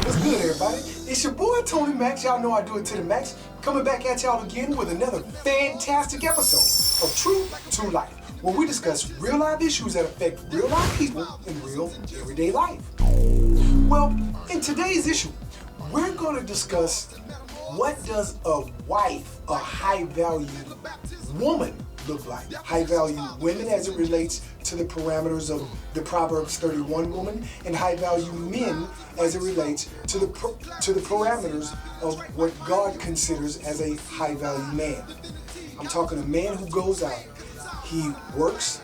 What's good, everybody? It's your boy, Tony Max. Y'all know I do it to the max. Coming back at y'all again with another fantastic episode of True to Life, where we discuss real life issues that affect real life people in real everyday life. Well, in today's issue, we're going to discuss what does a wife, a high-value woman, look like. High-value women as it relates to the parameters of the Proverbs 31 woman, and high-value men as it relates to the parameters of what God considers as a high-value man. I'm talking a man who goes out, he works,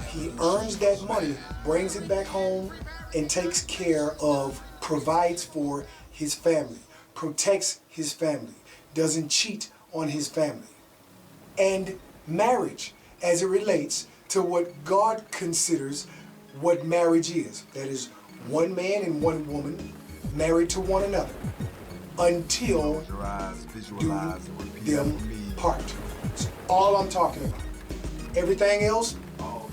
he earns that money, brings it back home, and takes care of, provides for his family, protects his family, doesn't cheat on his family. And marriage as it relates to what God considers what marriage is. That is one man and one woman married to one another until do them part. That's all I'm talking about. Everything else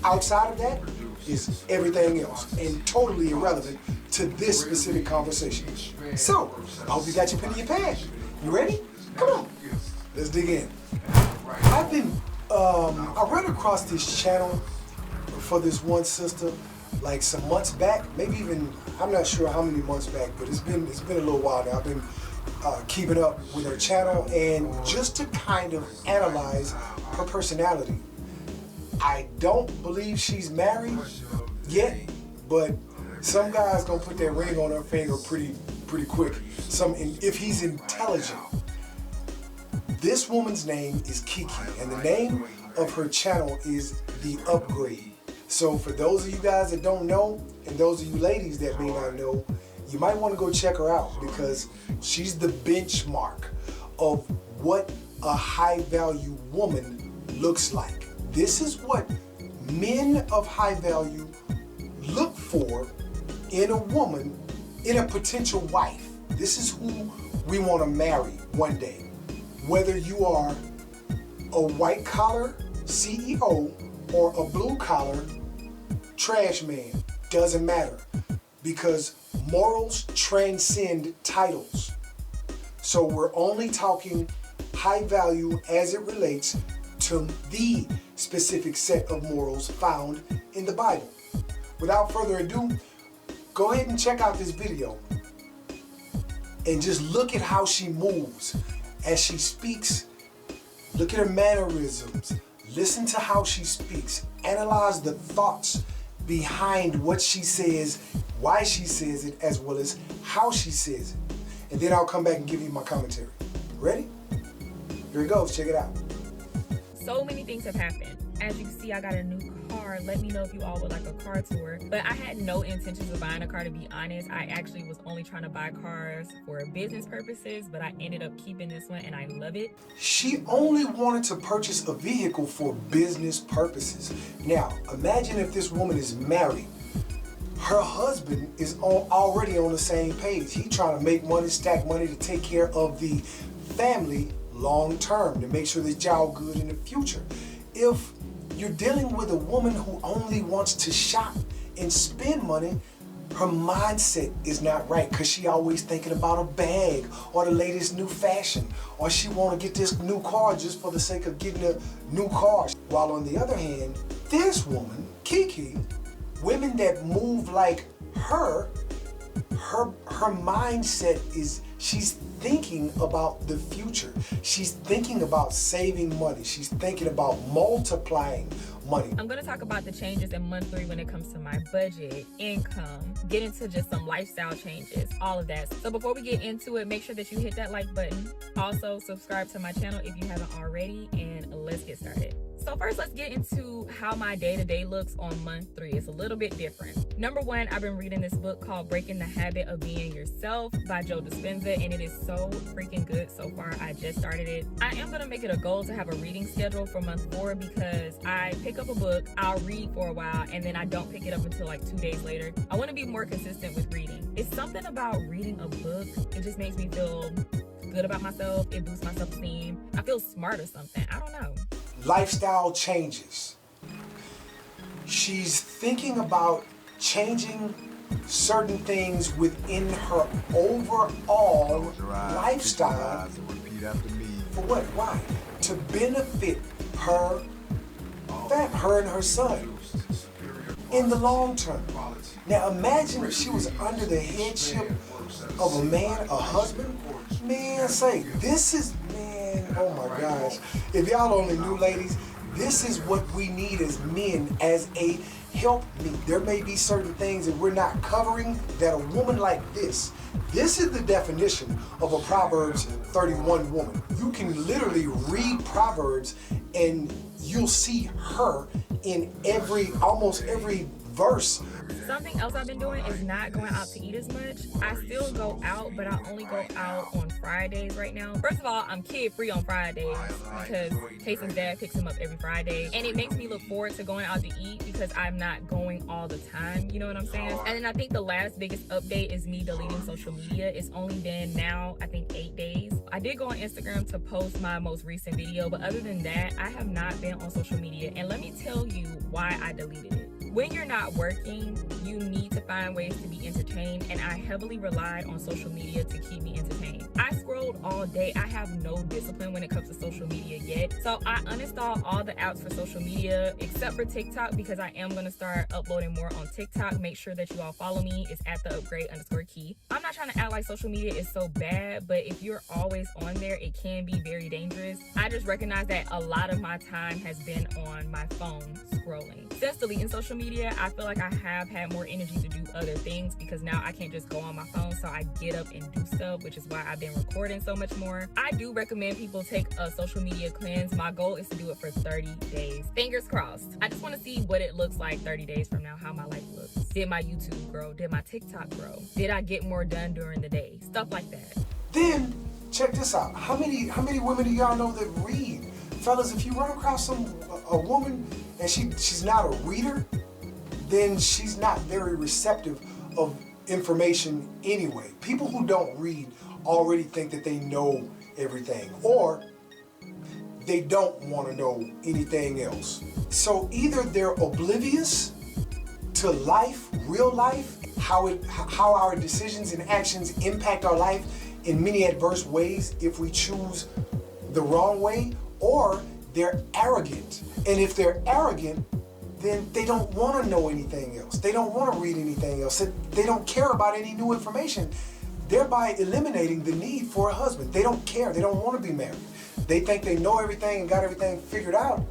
outside of that is everything else and totally irrelevant to this specific conversation. So, I hope you got your pen and your pad. You ready? Come on. Let's dig in. I ran across this channel for this one sister like some months back, maybe even, I'm not sure how many months back, but it's been a little while now. I've been keeping up with her channel and just to kind of analyze her personality. I don't believe she's married yet, but some guy's gonna put that ring on her finger pretty quick. If he's intelligent. This woman's name is Kiki, and the name of her channel is The Upgrade. So for those of you guys that don't know, and those of you ladies that may not know, you might want to go check her out because she's the benchmark of what a high-value woman looks like. This is what men of high value look for in a woman, in a potential wife. This is who we want to marry one day. Whether you are a white-collar CEO or a blue-collar trash man, doesn't matter because morals transcend titles. So we're only talking high value as it relates to the specific set of morals found in the Bible. Without further ado, go ahead and check out this video and just look at how she moves as she speaks. Look at her mannerisms. Listen to how she speaks. Analyze the thoughts behind what she says, why she says it, as well as how she says it. And then I'll come back and give you my commentary. Ready? Here it goes. Check it out. So many things have happened. As you can see, I got a new car. Let me know if you all would like a car tour. But I had no intentions of buying a car, to be honest. I actually was only trying to buy cars for business purposes, but I ended up keeping this one and I love it. She only wanted to purchase a vehicle for business purposes. Now, imagine if this woman is married. Her husband is already on the same page. He's trying to make money, stack money to take care of the family long term, to make sure that y'all good in the future. If you're dealing with a woman who only wants to shop and spend money, her mindset is not right because she always thinking about a bag or the latest new fashion, or she want to get this new car just for the sake of getting a new car. While on the other hand, this woman, Kiki, women that move like her mindset is she's thinking about the future. She's thinking about saving money. She's thinking about multiplying money. I'm going to talk about the changes in month 3 when it comes to my budget, income, get into just some lifestyle changes, all of that. So before we get into it, make sure that you hit that like button. Also, subscribe to my channel if you haven't already, and let's get started. So first, let's get into how my day-to-day looks on month 3. It's a little bit different. Number 1, I've been reading this book called Breaking the Habit of Being Yourself by Joe Dispenza, and it is so freaking good so far. I just started it. I am going to make it a goal to have a reading schedule for month 4 because I pick up a book, I'll read for a while, and then I don't pick it up until like 2 days later. I want to be more consistent with reading. It's something about reading a book. It just makes me feel good about myself. It boosts my self-esteem. I feel smart or something. I don't know. Lifestyle changes. She's thinking about changing certain things within her overall lifestyle. For what? Why? To benefit her, her and her son in the long term. Now imagine if she was under the headship of a man, a husband. Man, oh my gosh. If y'all only knew, ladies, this is what we need as men, as a help me. There may be certain things that we're not covering that a woman like this is the definition of a Proverbs 31 woman. You can literally read Proverbs and you'll see her in almost every verse. Something else I've been doing is not going out to eat as much. I still go out, but I only go out on Fridays right now. First of all, I'm kid free on Fridays because Casey's dad picks him up every Friday. And it makes me look forward to going out to eat because I'm not going all the time. You know what I'm saying? And then I think the last biggest update is me deleting social media. It's only been now, I think, 8 days. I did go on Instagram to post my most recent video, but other than that, I have not been on social media. And let me tell you why I deleted it. When you're not working, you need to find ways to be entertained, and I heavily relied on social media to keep me entertained. I scrolled all day. I have no discipline when it comes to social media yet. So I uninstalled all the apps for social media except for TikTok because I am going to start uploading more on TikTok. Make sure that you all follow me. It's at @the_upgrade_key. I'm not trying to act like social media is so bad, but if you're always on there, it can be very dangerous. I just recognize that a lot of my time has been on my phone scrolling. Since deleting social media, I feel like I have had more energy to do other things because now I can't just go on my phone, so I get up and do stuff, which is why I've been recording so much more. I do recommend people take a social media cleanse. My goal is to do it for 30 days. Fingers crossed. I just want to see what it looks like 30 days from now, how my life looks. Did my YouTube grow? Did my TikTok grow? Did I get more done during the day? Stuff like that. Then, check this out. How many women do y'all know that read? Fellas, if you run across a woman and she's not a reader, then she's not very receptive of information anyway. People who don't read already think that they know everything, or they don't want to know anything else. So either they're oblivious to life, real life, how our decisions and actions impact our life in many adverse ways if we choose the wrong way, or they're arrogant. And if they're arrogant, then they don't want to know anything else. They don't want to read anything else. They don't care about any new information, thereby eliminating the need for a husband. They don't care. They don't want to be married. They think they know everything and got everything figured out,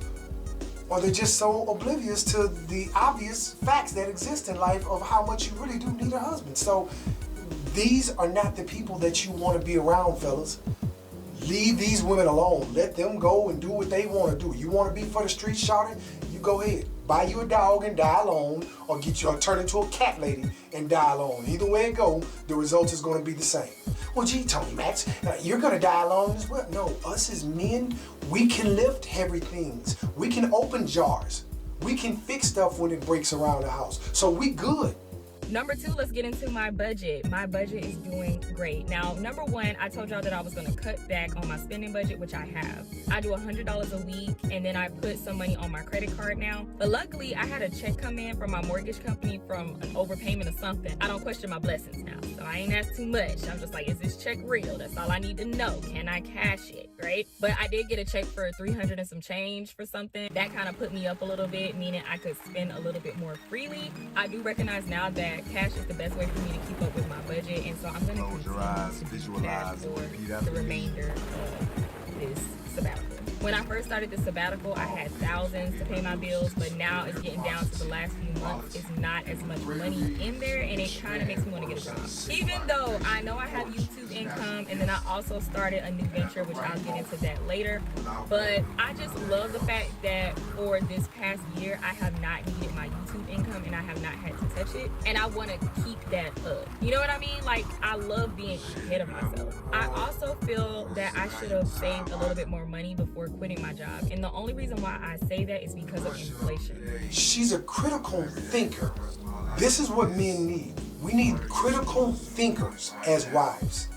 or they're just so oblivious to the obvious facts that exist in life of how much you really do need a husband. So these are not the people that you want to be around, fellas. Leave these women alone. Let them go and do what they want to do. You want to be for the streets, shouting? You go ahead. Buy you a dog and die alone, or turn into a cat lady and die alone. Either way it go, the result is going to be the same. Well, gee, Tony Max, you're going to die alone as well. No, us as men, we can lift heavy things. We can open jars. We can fix stuff when it breaks around the house. So we good. Number 2, let's get into my budget. My budget is doing great. Now, number 1, I told y'all that I was gonna cut back on my spending budget, which I have. I do $100 a week, and then I put some money on my credit card now. But luckily, I had a check come in from my mortgage company from an overpayment of something. I don't question my blessings now, so I ain't asked too much. I'm just like, is this check real? That's all I need to know. Can I cash it, right? But I did get a check for $300 and some change for something. That kind of put me up a little bit, meaning I could spend a little bit more freely. I do recognize now that cash is the best way for me to keep up with my budget, and so I'm going to continue to do that for the remainder of this sabbatical. When I first started the sabbatical, I had thousands to pay my bills, but now it's getting down to the last few months. It's not as much money in there, and it kind of makes me want to get a job. Even though I know I have YouTube income, and then I also started a new venture, which I'll get into that later. But I just love the fact that for this past year, I have not needed my YouTube income, and I have not had to touch it. And I want to keep that up. You know what I mean? Like, I love being ahead of myself. I also feel that I should have saved a little bit more money before quitting my job. And the only reason why I say that is because of inflation. She's a critical thinker. This is what men need. We need critical thinkers as wives,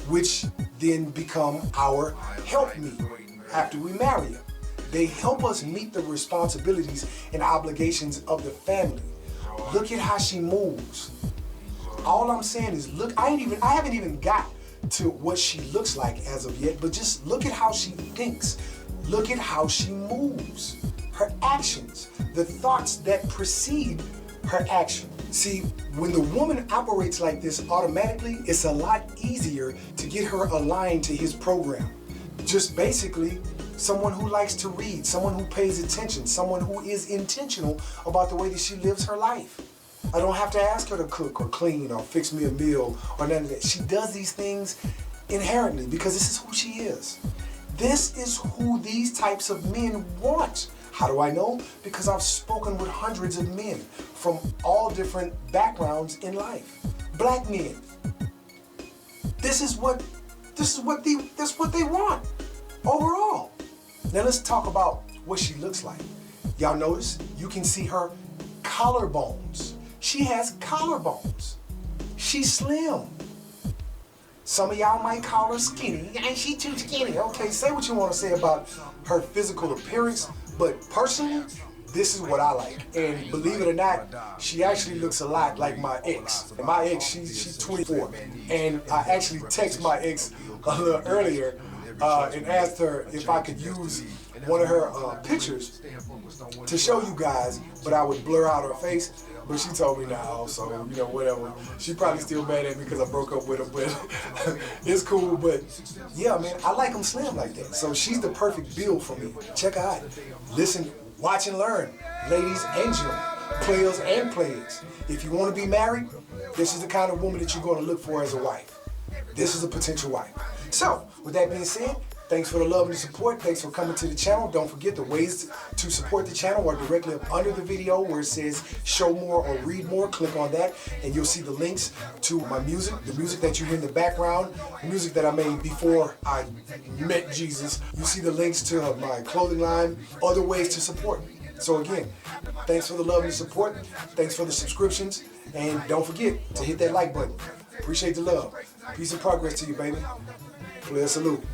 which then become our helpmeet after we marry them. They help us meet the responsibilities and obligations of the family. Look at how she moves. all I'm saying is look, I haven't even got to what she looks like as of yet, but just look at how she thinks. Look at how she moves. Her actions, the thoughts that precede her action. See, when the woman operates like this automatically, it's a lot easier to get her aligned to his program. Just basically someone who likes to read, someone who pays attention, someone who is intentional about the way that she lives her life. I don't have to ask her to cook or clean or fix me a meal or none of that. She does these things inherently because this is who she is. This is who these types of men want. How do I know? Because I've spoken with hundreds of men from all different backgrounds in life. Black men. This is what they want overall. Now let's talk about what she looks like. Y'all notice you can see her collarbones. She has collarbones. She's slim. Some of y'all might call her skinny. Ain't she too skinny? Okay, say what you want to say about her physical appearance, but personally, this is what I like. And believe it or not, she actually looks a lot like my ex. And my ex, she's 24. And I actually texted my ex a little earlier and asked her if I could use one of her pictures to show you guys, but I would blur out her face. But she told me no, so you know, whatever. She probably still mad at me because I broke up with her, but it's cool. But yeah, man, I like them slim like that. So she's the perfect build for me. Check her out. Listen, watch and learn, ladies and gentlemen, players and players. If you want to be married, this is the kind of woman that you're going to look for as a wife. This is a potential wife. So, with that being said, thanks for the love and the support. Thanks for coming to the channel. Don't forget the ways to support the channel are directly up under the video where it says show more or read more. Click on that and you'll see the links to my music, the music that you hear in the background, the music that I made before I met Jesus. You see the links to my clothing line, other ways to support me. So again, thanks for the love and the support. Thanks for the subscriptions. And don't forget to hit that like button. Appreciate the love. Peace and progress to you, baby. P.L.A.Y.A salute.